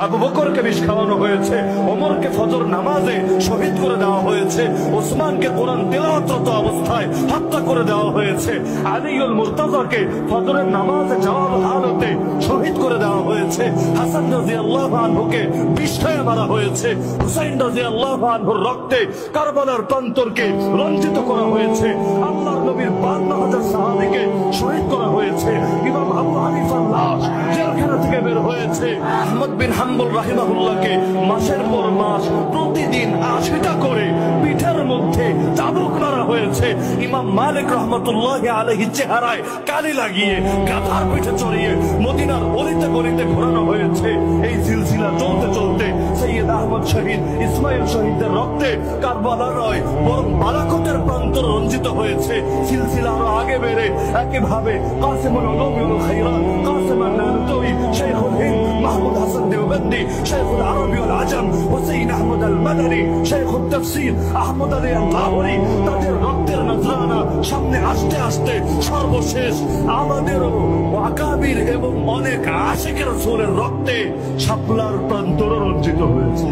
আবু বকরকে বিষ খাওয়ানো হয়েছে, ওমরকে ফজর নামাজে শহীদ করে দেওয়া হয়েছে, ওসমানকে কোরআন তেলাওয়াতরত অবস্থায় হত্যা করে দেওয়া হয়েছে, আলীউল মুর্তাজাকে ফজরের নামাজে যাওয়ার হালতে শহীদ করে দেওয়া হয়েছে, হাসান রাদিয়াল্লাহু আনহুকে বিষ খাইয়ে মারা হয়েছে, হুসাইন রাদিয়াল্লাহু আনহুর রক্তে কারবালার প্রান্তরকে রঞ্জিত করা হয়েছে, আল্লাহর নবীর 52,000 সাহাবীকে শহীদ করা হয়েছে, ইমাম আবু হানিফার লাশ জেলখানা থেকে বের হয়েছে, আহমদ বিন হাম্বল রাহিমাহুল্লাহকে মাসের পর মাস প্রতিদিন 80টা করে পিঠের মধ্যে চাবুক মারা হয়েছে, ইমাম মালিক রহমতুল্লাহি আলাইহি চেহারায় কালি লাগিয়ে গাধার পিঠে চড়িয়ে মদিনার অলিতে গলিতে ঘোরানো হয়েছে। এই সিলসিলা চলতে চলতে সৈয়দ আহমদ শহীদ, ইসমাইল শহীদের রক্তে কারবালা নয় বরং বালাকোটের প্রান্তর রঞ্জিত হয়েছে। সিলসিলা আরো আগে বেড়ে একেভাবে কাসিমুল উলুম খায়রাত, কাসিম আন-নানুতুই, শাইখুল হিন্দ মাহমুদ হাসান দেওবন্দি, শাইখুল আরবি ওয়াল আজম হুসাইন আহমদ আল মাদানী, শাইখুল তাফসীর আহমদ আলী আল লাহোরী, তাদের রক্তের নজরানা সামনে আসতে আসতে সর্বশেষ আমাদেরও আকাবির এবং অনেক আশিকের রাসূলের রক্তে শাপলার প্রান্তর রঞ্জিত হয়েছে।